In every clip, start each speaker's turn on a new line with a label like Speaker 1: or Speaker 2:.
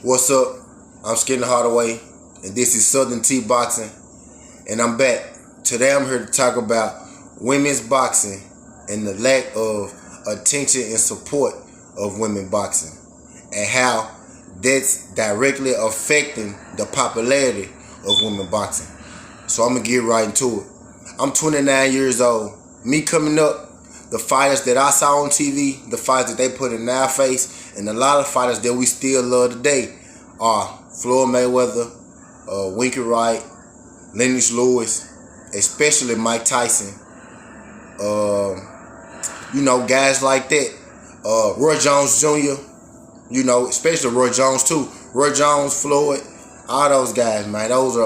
Speaker 1: What's up? I'm Skinny Hardaway, and this is SouthernTea Boxing, and I'm back. Today I'm here to talk about women's boxing and the lack of attention and support of women boxing, and how that's directly affecting the popularity of women boxing. So I'm going to get right into it. I'm 29 years old. Me coming up, the fighters that I saw on TV, the fighters that they put in our face, and a lot of fighters that we still love today are Floyd Mayweather, Winky Wright, Lennox Lewis, especially Mike Tyson. Guys like that. Roy Jones Jr., especially Roy Jones too. Roy Jones, Floyd, all those guys, man. Those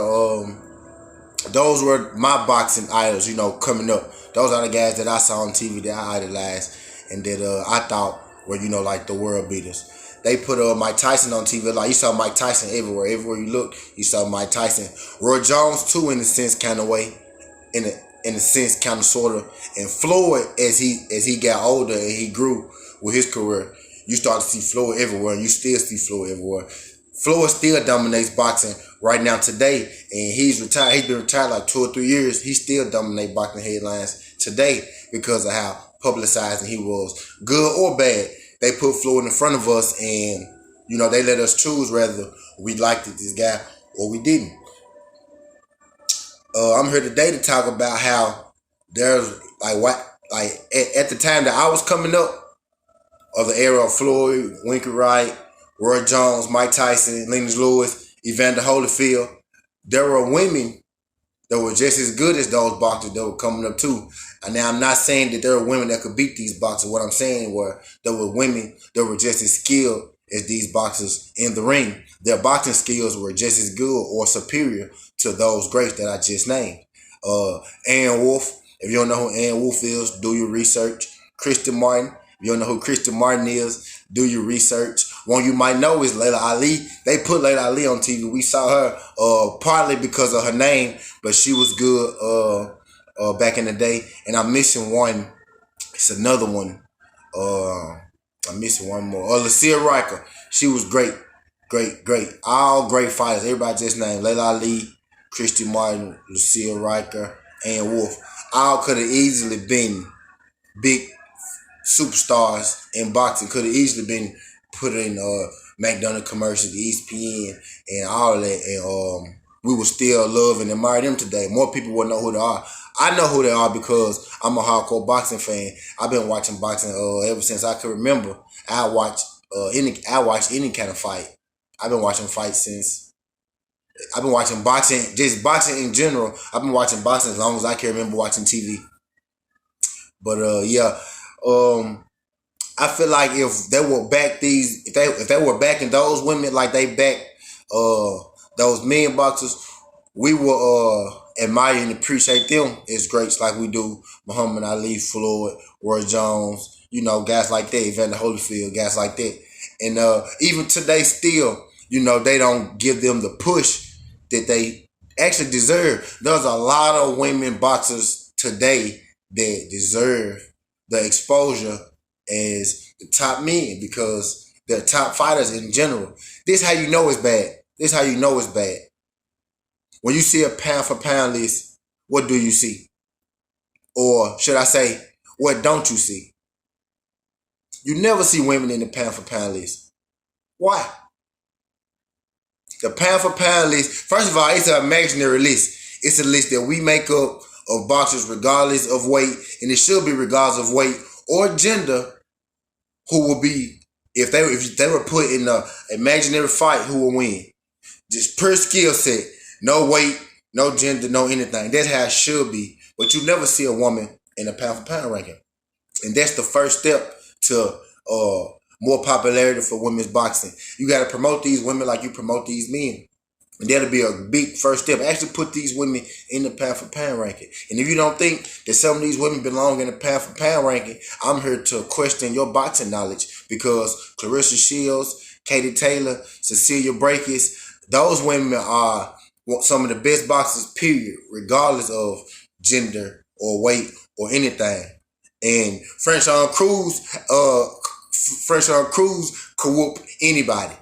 Speaker 1: were my boxing idols, coming up. Those are the guys that I saw on TV that I idolized and that I thought were, like the world beaters. They put Mike Tyson on TV. Like, you saw Mike Tyson everywhere. Everywhere you look, you saw Mike Tyson. Roy Jones too, in a sense, kind of way. In a sense, kind of, sort of. And Floyd, as he got older and he grew with his career, you start to see Floyd everywhere, and you still see Floyd everywhere. Floyd still dominates boxing right now today, and he's retired. He's been retired like 2 or 3 years. He still dominates boxing headlines today because of how publicized he was, good or bad. They put Floyd in front of us, and they let us choose whether we liked this guy or we didn't. I'm here today to talk about how there's at the time that I was coming up, of the era of Floyd, Winky Wright, Roy Jones, Mike Tyson, Lennox Lewis, Evander Holyfield, there were women that were just as good as those boxers that were coming up too. And now I'm not saying that there were women that could beat these boxers. What I'm saying were there were women that were just as skilled as these boxers in the ring. Their boxing skills were just as good or superior to those greats that I just named. Ann Wolfe. If you don't know who Ann Wolfe is, do your research. Christian Martin. If you don't know who Christian Martin is, do your research. One you might know is Layla Ali. They put Layla Ali on TV. We saw her partly because of her name, but she was good back in the day. And I'm missing one. It's another one. I'm missing one more. Lucia Riker. She was great. Great. All great fighters. Everybody just named Layla Ali, Christian Martin, Lucia Riker, and Wolf. All could have easily been big superstars in boxing. Could have easily been put in McDonald's commercials, ESPN, and all of that. And we would still love and admire them today. More people would know who they are. I know who they are because I'm a hardcore boxing fan. I've been watching boxing ever since I can remember. I watch any kind of fight. I've been watching fights since. I've been watching boxing, just boxing in general. I've been watching boxing as long as I can remember watching TV. But I feel like if they were back if they were backing those women like they back those men boxers, we will admire and appreciate them as greats like we do Muhammad Ali, Floyd, Roy Jones, guys like that, Evander Holyfield, guys like that. And even today still, they don't give them the push that they actually deserve. There's a lot of women boxers today that deserve the exposure as the top men because they're top fighters in general. This how you know it's bad. When you see a pound for pound list, what do you see? Or should I say, what don't you see? You never see women in the pound for pound list. Why? The pound for pound list, first of all, it's an imaginary list. It's a list that we make up of boxers regardless of weight, and it should be regardless of weight or gender, who will be, if they were put in an imaginary fight, who will win. Just pure skill set, no weight, no gender, no anything. That's how it should be. But you never see a woman in a pound for pound ranking. And that's the first step to more popularity for women's boxing. You got to promote these women like you promote these men. And that'll be a big first step. Actually put these women in the pound for pound ranking. And if you don't think that some of these women belong in the pound for pound ranking, I'm here to question your boxing knowledge, because Clarissa Shields, Katie Taylor, Cecilia Brækhus, those women are some of the best boxers, period, regardless of gender or weight or anything. And Franchon Cruz could whoop anybody.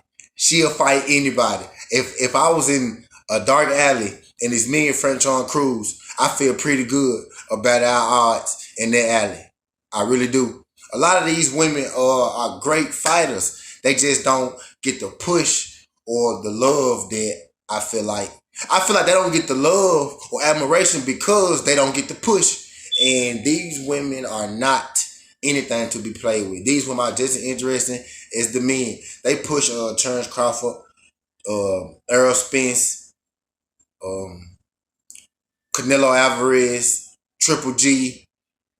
Speaker 1: she'll fight anybody. If I was in a dark alley and it's me and French on Cruz, I feel pretty good about our odds in that alley. I really do. A lot of these women are great fighters. They just don't get the push or the love that I feel like. I feel like they don't get the love or admiration because they don't get the push. And these women are not anything to be played with. These women are just as interesting as the men. They push Terrence Crawford, Errol Spence, um, Canelo Alvarez, Triple G.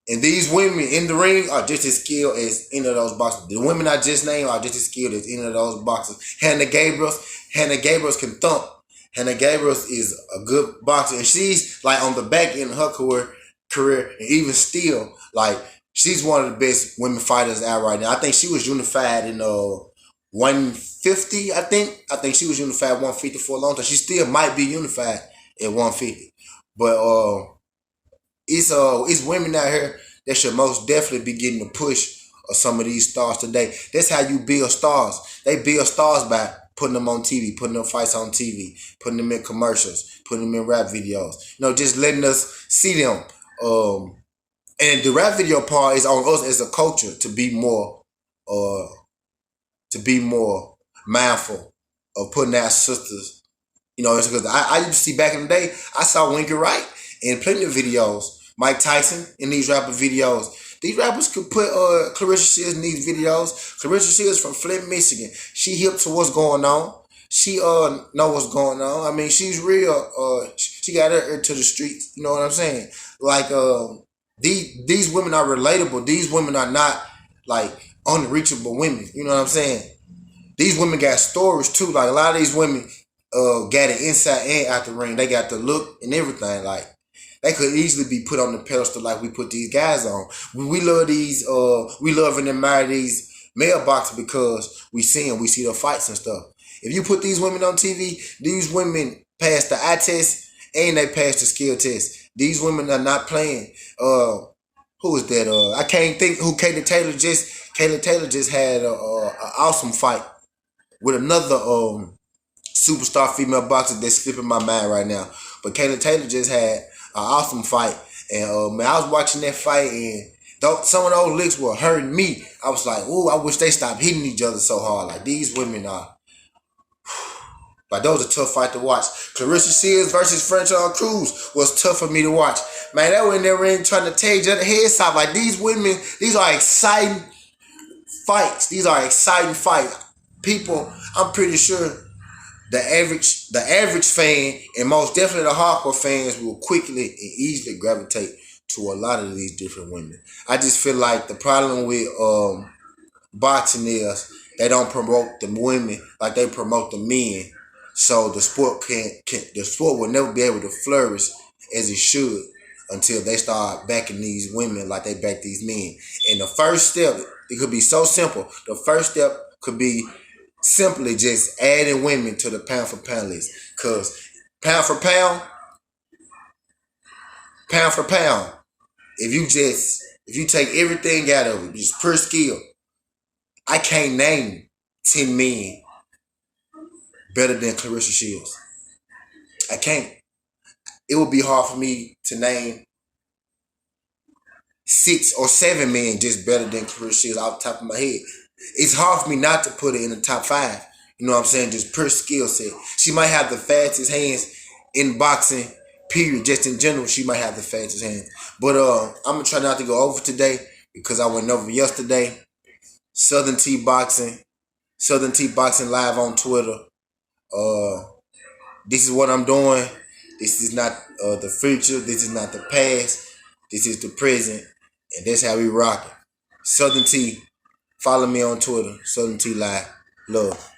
Speaker 1: And these women in the ring are just as skilled as any of those boxers. The women I just named are just as skilled as any of those boxers. Hannah Gabriels can thump. Hannah Gabriels is a good boxer, and she's like on the back end of her career, and even still, like she's one of the best women fighters out right now. I think she was unified in 150. I think she was unified 150 for a long time. She still might be unified at 150, but it's women out here that should most definitely be getting the push of some of these stars today. That's how you build stars. They build stars by putting them on TV, putting them fights on TV, putting them in commercials, putting them in rap videos. Just letting us see them. And the rap video part is on us as a culture to be more mindful of putting our sisters. It's because I used to see back in the day, I saw Winky Wright in plenty of videos. Mike Tyson in these rapper videos. These rappers could put Clarissa Shields in these videos. Clarissa Shields from Flint, Michigan. She hip to what's going on. She know what's going on. I mean, she's real. She got her to the streets. You know what I'm saying? Like these women are relatable. These women are not like unreachable women. You know what I'm saying? These women got stories too. Like a lot of these women got it inside and out the ring. They got the look and everything. Like they could easily be put on the pedestal like we put these guys on. We love these. We love and admire these male boxers because we see them. We see their fights and stuff. If you put these women on TV, these women pass the eye test and they pass the skill test. These women are not playing. Who is that? I can't think who Kayla Taylor just had an awesome fight with another superstar female boxer that's slipping my mind right now. But Kayla Taylor just had an awesome fight. And man, I was watching that fight and some of those licks were hurting me. I was like, ooh, I wish they stopped hitting each other so hard. Like these women are. Like those are tough fight to watch. Clarissa Shields versus French on Cruz was tough for me to watch. Man, they were in there ring trying to tear each other heads off. Like these women, these are exciting fights. These are exciting fights. People, I'm pretty sure the average fan and most definitely the hardcore fans will quickly and easily gravitate to a lot of these different women. I just feel like the problem with boxing is they don't promote the women like they promote the men. So the sport the sport will never be able to flourish as it should until they start backing these women like they back these men. And the first step, it could be so simple. The first step could be simply just adding women to the pound for pound list. Cause pound for pound, if you take everything out of it, just pure skill, I can't name 10 men better than Clarissa Shields. I can't. It would be hard for me to name 6 or 7 men just better than Clarissa Shields off the top of my head. It's hard for me not to put it in the top 5. You know what I'm saying? Just pure skill set. She might have the fastest hands in boxing, period. Just in general, she might have the fastest hands. But I'm going to try not to go over today because I went over yesterday. SouthernTea Boxing. SouthernTea Boxing live on Twitter. This is what I'm doing. This is not the future. This is not the past. This is the present. And that's how we rock it. SouthernTea. Follow me on Twitter. SouthernTea Live. Love.